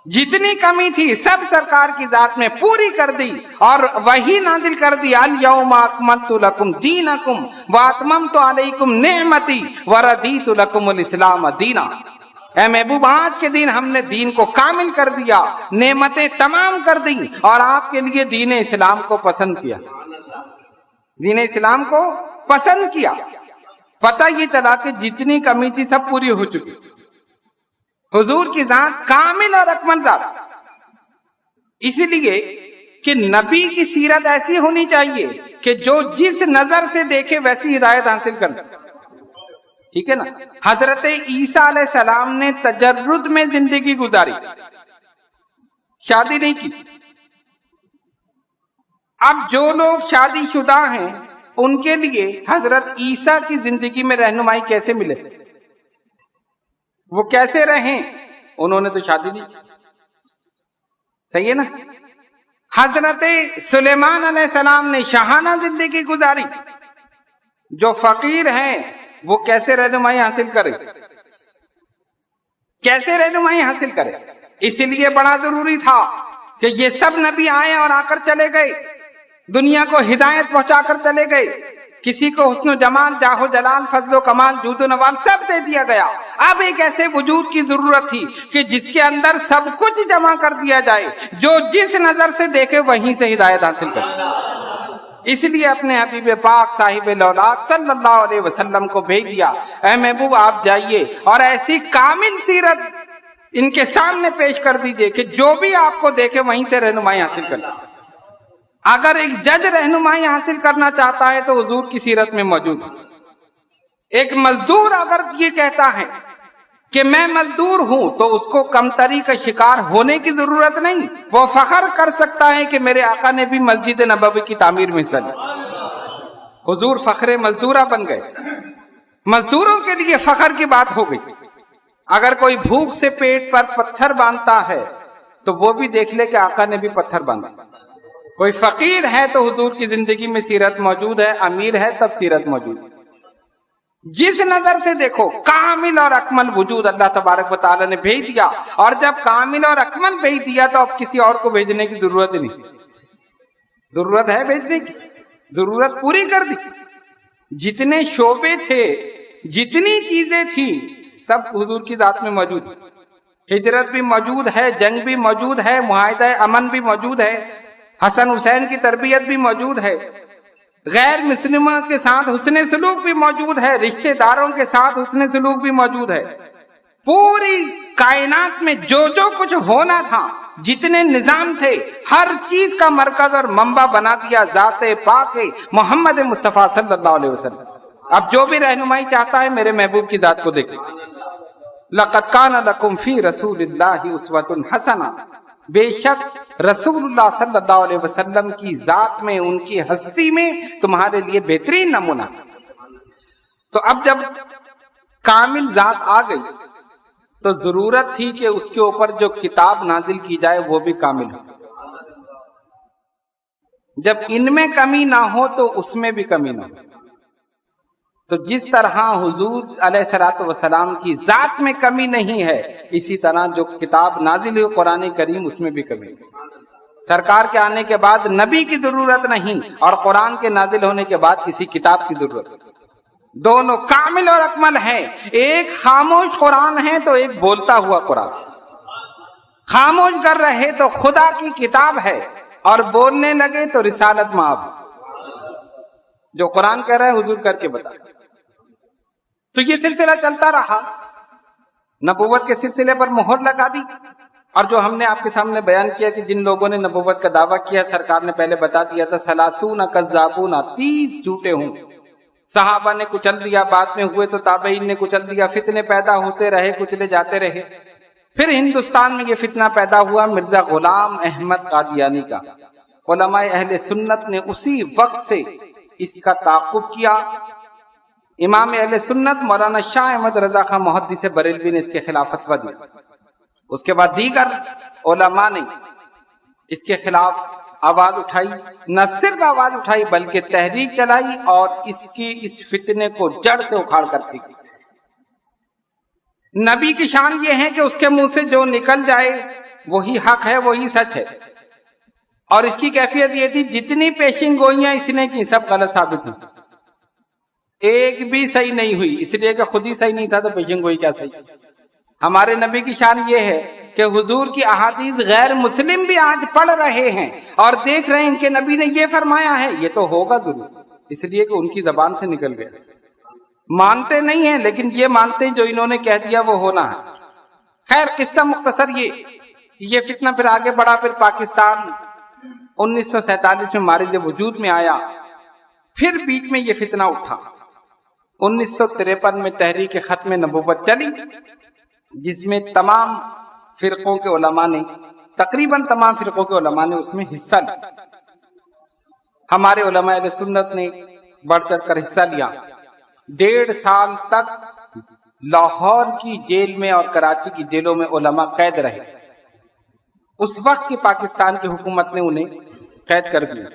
جتنی کمی تھی سب سرکار کی ذات میں پوری کر دی، اور وہی نازل کر دی، الیوم اکملت لکم دینکم واتممت علیکم نعمتی ورضیت لکم الاسلام دینا۔ اے محبوب، آج کے دن ہم نے دین کو کامل کر دیا، نعمتیں تمام کر دی، اور آپ کے لیے دین اسلام کو پسند کیا، دین اسلام کو پسند کیا۔ پتہ یہ چلا کہ جتنی کمی تھی سب پوری ہو چکی۔ حضور کی ذات کامل اور اکمل ذات، اس لیے کہ نبی کی سیرت ایسی ہونی چاہیے کہ جو جس نظر سے دیکھے ویسی ہدایت حاصل کرے، ٹھیک ہے نا۔ حضرت عیسیٰ علیہ السلام نے تجرد میں زندگی گزاری، شادی نہیں کی۔ اب جو لوگ شادی شدہ ہیں ان کے لیے حضرت عیسیٰ کی زندگی میں رہنمائی کیسے ملے؟ وہ کیسے رہیں؟ انہوں نے تو شادی نہیں کی، صحیح ہے نا۔ حضرت سلیمان علیہ السلام نے شاہانہ زندگی گزاری۔ جو فقیر ہیں وہ کیسے رہنمائی حاصل کرے؟ کیسے رہنمائی حاصل کرے؟ اس لیے بڑا ضروری تھا کہ یہ سب نبی آئے اور آ کر چلے گئے، دنیا کو ہدایت پہنچا کر چلے گئے۔ کسی کو حسن و جمال، جاہ و جلال، فضل و کمال، جود و نوال سب دے دیا گیا۔ اب ایک ایسے وجود کی ضرورت تھی کہ جس کے اندر سب کچھ جمع کر دیا جائے، جو جس نظر سے دیکھے وہیں سے ہدایت حاصل کرے۔ اس لیے اپنے حبیب پاک صاحب الاولاد صلی اللہ علیہ وسلم کو بھیج دیا، اے محبوب آپ جائیے اور ایسی کامل سیرت ان کے سامنے پیش کر دیجئے کہ جو بھی آپ کو دیکھے وہیں سے رہنمائی حاصل کرے۔ اگر ایک جج رہنمائی حاصل کرنا چاہتا ہے تو حضور کی سیرت میں موجود ہے۔ ایک مزدور اگر یہ کہتا ہے کہ میں مزدور ہوں تو اس کو کمتری کا شکار ہونے کی ضرورت نہیں، وہ فخر کر سکتا ہے کہ میرے آقا نے بھی مسجد نبوی کی تعمیر میں حصہ لیا۔ حضور فخر مزدورہ بن گئے، مزدوروں کے لیے فخر کی بات ہو گئی۔ اگر کوئی بھوک سے پیٹ پر پتھر باندھتا ہے تو وہ بھی دیکھ لے کہ آقا نے بھی پتھر باندھا۔ کوئی فقیر ہے تو حضور کی زندگی میں سیرت موجود ہے، امیر ہے تب سیرت موجود ہے۔ جس نظر سے دیکھو کامل اور اکمل وجود اللہ تبارک و تعالی نے بھیج دیا، اور جب کامل اور اکمل بھیج دیا تو اب کسی اور کو بھیجنے کی ضرورت ہی نہیں۔ ضرورت ہے بھیجنے کی، ضرورت پوری کر دی۔ جتنے شعبے تھے جتنی چیزیں تھی سب حضور کی ذات میں موجود. ہجرت بھی موجود ہے، جنگ بھی موجود ہے، معاہدہ امن بھی موجود ہے، حسن حسین کی تربیت بھی موجود ہے، غیر مسلموں کے ساتھ حسن سلوک بھی موجود ہے، رشتہ داروں کے ساتھ حسن سلوک بھی موجود ہے. پوری کائنات میں جو کچھ ہونا تھا، جتنے نظام تھے، ہر چیز کا مرکز اور منبع بنا دیا ذات پاک محمد مصطفیٰ صلی اللہ علیہ وسلم. اب جو بھی رہنمائی چاہتا ہے میرے محبوب کی ذات کو دیکھیں. لَقَدْ كَانَ لَكُمْ فِي رَسُولِ اللَّهِ أُسْوَةٌ حَسَنَةٌ، بے شک رسول اللہ صلی اللہ علیہ وسلم کی ذات میں، ان کی ہستی میں تمہارے لیے بہترین نمونہ. تو اب جب کامل ذات آ گئی تو ضرورت تھی کہ اس کے اوپر جو کتاب نازل کی جائے وہ بھی کامل ہو. جب ان میں کمی نہ ہو تو اس میں بھی کمی نہ ہو. تو جس طرح حضور علیہ الصلوۃ والسلام کی ذات میں کمی نہیں ہے، اسی طرح جو کتاب نازل ہوئی قرآن کریم اس میں بھی کمی نہیں. سرکار کے آنے کے بعد نبی کی ضرورت نہیں اور قرآن کے نازل ہونے کے بعد کسی کتاب کی ضرورت نہیں. دونوں کامل اور اکمل ہیں. ایک خاموش قرآن ہے تو ایک بولتا ہوا قرآن. خاموش کر رہے تو خدا کی کتاب ہے اور بولنے لگے تو رسالت مآب. جو قرآن کہہ رہا ہے حضور کر کے بتا. تو یہ سلسلہ چلتا رہا، نبوت کے سلسلے پر مہر لگا دی. اور جو ہم نے آپ کے سامنے بیان کیا کہ جن لوگوں نے نبوت کا دعویٰ کیا، سرکار نے پہلے بتا دیا تھا 30 کذابون، 30 جھوٹے ہوں. صحابہ نے کچل دیا، بعد میں ہوئے تو تابعین نے کچل دیا، فتنے پیدا ہوتے رہے، کچلے جاتے رہے. پھر ہندوستان میں یہ فتنہ پیدا ہوا مرزا غلام احمد قادیانی کا. علماء اہل سنت نے اسی وقت سے اس کا تعاقب کیا. امام اہل سنت مولانا شاہ احمد رضا خان محدث بریلوی نے اس کے خلاف فتویٰ دیا. اس کے بعد دیگر علماء نے اس کے خلاف آواز اٹھائی. نہ صرف آواز اٹھائی بلکہ تحریک چلائی اور اس فتنے کو جڑ سے اکھاڑ کر پھینکی. نبی کی شان یہ ہے کہ اس کے منہ سے جو نکل جائے وہی حق ہے، وہی سچ ہے. اور اس کی کیفیت یہ تھی جتنی پیشن گوئیاں اس نے کی سب غلط ثابت ہوئی، ایک بھی صحیح نہیں ہوئی. اس لیے کہ خود ہی صحیح نہیں تھا تو پیشن گوئی کیا صحیح. ہمارے نبی کی شان یہ ہے کہ حضور کی احادیث غیر مسلم بھی آج پڑھ رہے ہیں اور دیکھ رہے ہیں ان کے نبی نے یہ فرمایا ہے، یہ تو ہوگا ضرور، اس لیے کہ ان کی زبان سے نکل گیا. مانتے نہیں ہیں لیکن یہ مانتے ہیں جو انہوں نے کہہ دیا وہ ہونا ہے. خیر قصہ مختصر یہ فتنہ پھر آگے بڑھا. پھر پاکستان 1947 میں مارج وجود میں آیا. پھر بیچ میں یہ فتنہ اٹھا. 1953 میں تحریک ختم نبوت چلی جس میں تمام فرقوں کے علماء نے، تقریباً تمام فرقوں کے علماء نے اس میں حصہ لیا. ہمارے علماء اہل سنت نے بڑھ چڑھ کر حصہ لیا. 1.5 سال تک لاہور کی جیل میں اور کراچی کی جیلوں میں علماء قید رہے. اس وقت کی پاکستان کی حکومت نے انہیں قید کر دیا.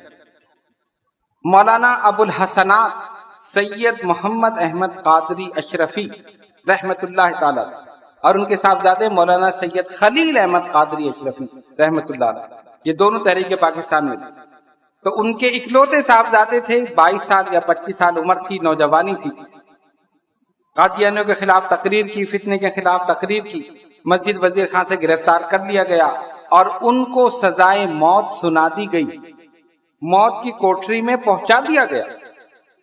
مولانا ابو الحسنات سید محمد احمد قادری اشرفی رحمت اللہ تعالی اور ان کے صاحبزادے مولانا سید خلیل احمد قادری اشرفی رحمت اللہ علیہ، یہ دونوں تحریک پاکستان میں تھے. تو ان کے اکلوتے صاحبزادے تھے. 22 سال یا 25 سال عمر تھی، نوجوانی تھی. قادیانیوں کے خلاف تقریر کی، فتنے کے خلاف تقریر کی. مسجد وزیر خان سے گرفتار کر لیا گیا اور ان کو سزائے موت سنا دی گئی، موت کی کوٹری میں پہنچا دیا گیا.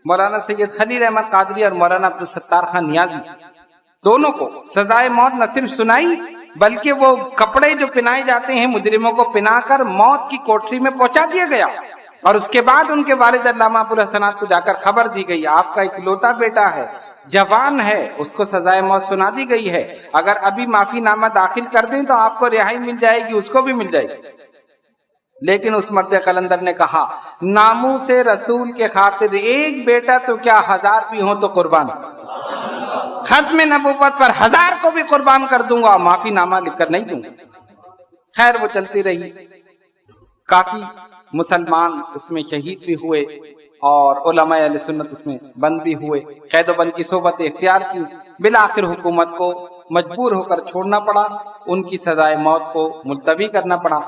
مولانا سید خلیل احمد قادری اور مولانا عبدالستار خان نیازی دونوں کو سزائے موت نہ صرف سنائی بلکہ وہ کپڑے جو پہنائے جاتے ہیں مجرموں کو پہنا کر موت کی کوٹری میں پہنچا دیا گیا. اور اس کے بعد ان کے والد علامہ ابو الحسنات کو جا کر خبر دی گئی آپ کا اکلوتا بیٹا ہے، جوان ہے، اس کو سزائے موت سنا دی گئی ہے، اگر ابھی معافی نامہ داخل کر دیں تو آپ کو رہائی مل جائے گی، اس کو بھی مل جائے گی. لیکن اس مرد قلندر نے کہا ناموس رسول کے خاطر ایک بیٹا تو کیا 1000 بھی ہوں تو قربان، ختم نبوت پر 1000 کو بھی قربان کر دوں گا، معافی نامہ لکھ کر نہیں دوں گا. خیر وہ چلتی رہی. کافی مسلمان اس میں شہید بھی ہوئے اور علماء اہل سنت اس میں بند بھی ہوئے. قید و بند کی صحبت اختیار کی. بالآخر حکومت کو مجبور ہو کر چھوڑنا پڑا، ان کی سزائے موت کو ملتوی کرنا پڑا.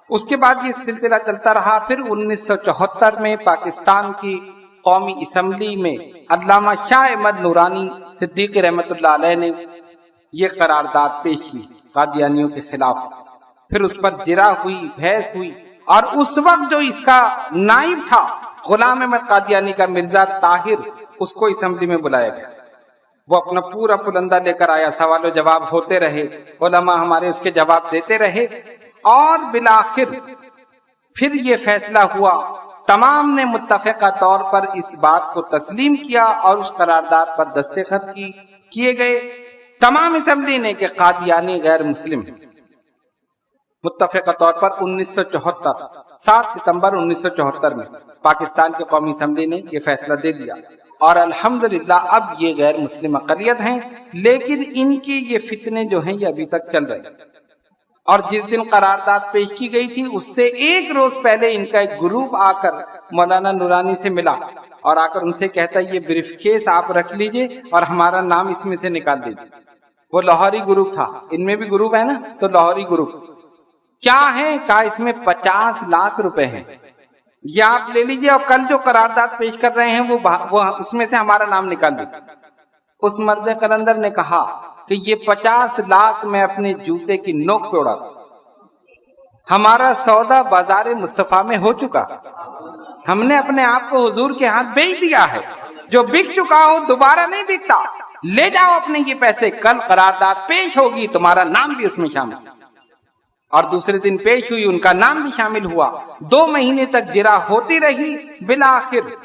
اس کے بعد یہ سلسلہ چلتا رہا. پھر 1974 میں پاکستان کی قومی اسمبلی میں علامہ شاہ احمد نورانی صدیق رحمت اللہ علیہ نے یہ قرارداد پیش کی قادیانیوں کے خلاف. پھر اس پر جرا ہوئی، بحث ہوئی، اور اس وقت جو اس کا نائب تھا غلام احمد قادیانی کا، مرزا طاہر، اس کو اسمبلی میں بلایا گیا. وہ اپنا پورا پلندہ لے کر آیا، سوال و جواب ہوتے رہے، علماء ہمارے اس کے جواب دیتے رہے، اور بالآخر پھر یہ فیصلہ ہوا. تمام نے متفقہ طور پر اس بات کو تسلیم کیا اور اس قرارداد پر دستخط کیے گئے تمام اسمبلی نے کہ قادیانی غیر مسلم ہے. متفقہ طور پر 1974 7 ستمبر 1974 میں پاکستان کی قومی اسمبلی نے یہ فیصلہ دے دیا، اور الحمدللہ اب یہ غیر مسلم اقلیت ہیں، لیکن ان کی یہ فتنے جو ہیں یہ ابھی تک چل رہے ہیں. اور جس دن قرارداد پیش کی گئی تھی اس سے ایک روز پہلے ان کا ایک گروپ آ کر مولانا نورانی سے ملا اور آ کر ان سے کہتا ہے یہ بریف کیس آپ رکھ لیجئے اور ہمارا نام اس میں سے نکال دیجئے. وہ لاہوری گروپ تھا، ان میں بھی گروپ ہے نا، تو لاہوری گروپ کیا ہے، کہا اس میں 50 لاکھ روپے ہیں، یہ آپ لے لیجئے اور کل جو قرارداد پیش کر رہے ہیں وہ اس میں سے ہمارا نام نکال دیجئے. اس مرد قلندر نے کہا کہ یہ 50 لاکھ میں اپنے جوتے کی نوک پہ اڑا تھا، ہمارا سودا بازار مصطفیٰ میں ہو چکا، ہم نے اپنے آپ کو حضور کے ہاتھ بیچ دیا ہے، جو بک چکا ہو دوبارہ نہیں بکتا، لے جاؤ اپنے یہ پیسے، کل قرارداد پیش ہوگی تمہارا نام بھی اس میں شامل. اور دوسرے دن پیش ہوئی، ان کا نام بھی شامل ہوا. 2 مہینے تک جرا ہوتی رہی. بالآخر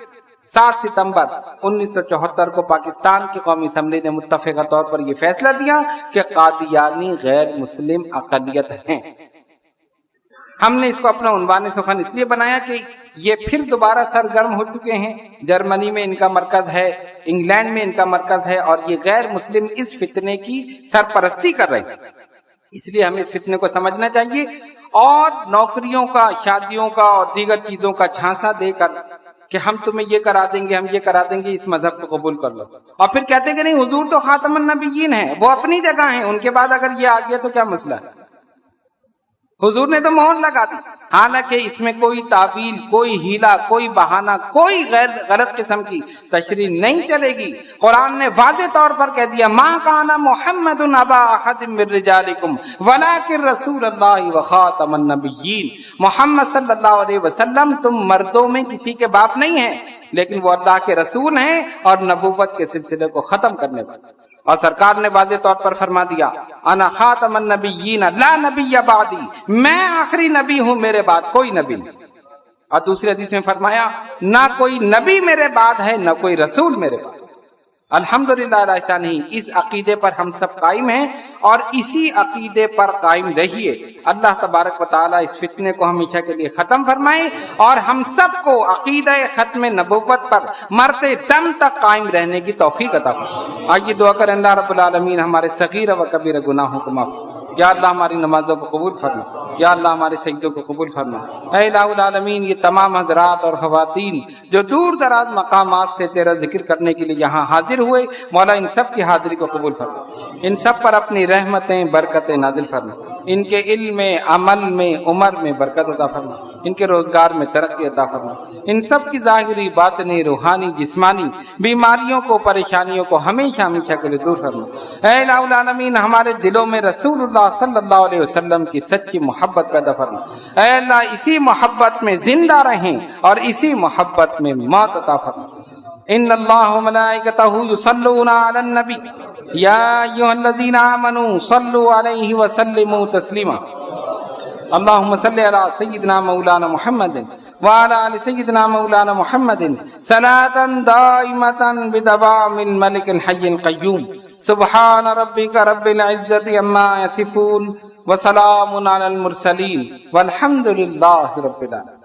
7 ستمبر 1974 کو پاکستان کی قومی اسمبلی نے متفقہ طور پر یہ فیصلہ دیا کہ قادیانی غیر مسلم اقلیت ہیں. ہم نے اس کو اپنا عنوان سخن اس لیے بنایا کہ یہ پھر دوبارہ سرگرم ہو چکے ہیں. جرمنی میں ان کا مرکز ہے، انگلینڈ میں ان کا مرکز ہے، اور یہ غیر مسلم اس فتنے کی سرپرستی کر رہے ہیں. اس لیے ہمیں اس فتنے کو سمجھنا چاہیے، اور نوکریوں کا، شادیوں کا اور دیگر چیزوں کا جھانسا دے کر کہ ہم تمہیں یہ کرا دیں گے، ہم یہ کرا دیں گے، اس مذہب کو قبول کر لو. اور پھر کہتے ہیں کہ نہیں حضور تو خاتم النبیین ہیں، وہ اپنی جگہ ہیں، ان کے بعد اگر یہ آ گیا تو کیا مسئلہ ہے؟ حضور نے تو مہر لگا دی. حالانکہ اس میں کوئی تعویل، کوئی ہیلا، کوئی بہانہ، کوئی غیر غلط قسم کی تشریح نہیں چلے گی. قرآن نے واضح طور پر کہہ دیا ما کان محمد ابا احد من رجالکم ولکن رسول اللہ وخاتم النبیین. محمد صلی اللہ علیہ وسلم تم مردوں میں کسی کے باپ نہیں ہیں، لیکن وہ اللہ کے رسول ہیں اور نبوت کے سلسلے کو ختم کرنے والے. اور سرکار نے واضح طور پر فرما دیا انا خاتم النبیین لا نبی بعدی، میں آخری نبی ہوں، میرے بعد کوئی نبی نہیں. اور دوسری حدیث میں فرمایا نہ کوئی نبی میرے بعد ہے، نہ کوئی رسول میرے بعد. الحمدللہ ایسا نہیں، اس عقیدے پر ہم سب قائم ہیں اور اسی عقیدے پر قائم رہیے. اللہ تبارک و تعالی اس فتنے کو ہمیشہ کے لیے ختم فرمائے اور ہم سب کو عقیدہ ختم نبوت پر مرتے دم تک قائم رہنے کی توفیق عطا فرمائے. آئیے دعا کریں اللہ رب العالمین ہمارے صغیر و کبیر گناہوں کو معاف. یا اللہ ہماری نمازوں کو قبول فرما، یا اللہ ہمارے سجدوں کو قبول فرما. اے الہ العالمین یہ تمام حضرات اور خواتین جو دور دراز مقامات سے تیرا ذکر کرنے کے لیے یہاں حاضر ہوئے، مولا ان سب کی حاضری کو قبول فرما، ان سب پر اپنی رحمتیں برکتیں نازل فرما، ان کے علم میں، عمل میں، عمر میں برکت عطا فرما، ان کے روزگار میں ترقی عطا فرما. ان سب کی ظاہری، باطنی، روحانی، جسمانی بیماریوں کو، پریشانیوں کو ہمیشہ ہمیشہ کے لیے دور فرما. اے الہ العالمین ہمارے دلوں میں رسول اللہ صلی اللہ علیہ وسلم کی سچی محبت پیدا فرما. اے اللہ اسی محبت میں زندہ رہیں اور اسی محبت میں موت عطا فرما. ان اللہ وملائکتہ یصلون علی النبی یا ایھا الذین آمنوا صلوا علیہ وسلموا تسلیما. اللهم صل على سيدنا مولانا محمد وعلى آل سيدنا مولانا محمد صلاة دائمة بدوام الملك الحي القيوم. سبحان ربك رب العزة عما يصفون وسلام على المرسلين والحمد لله رب العالمين.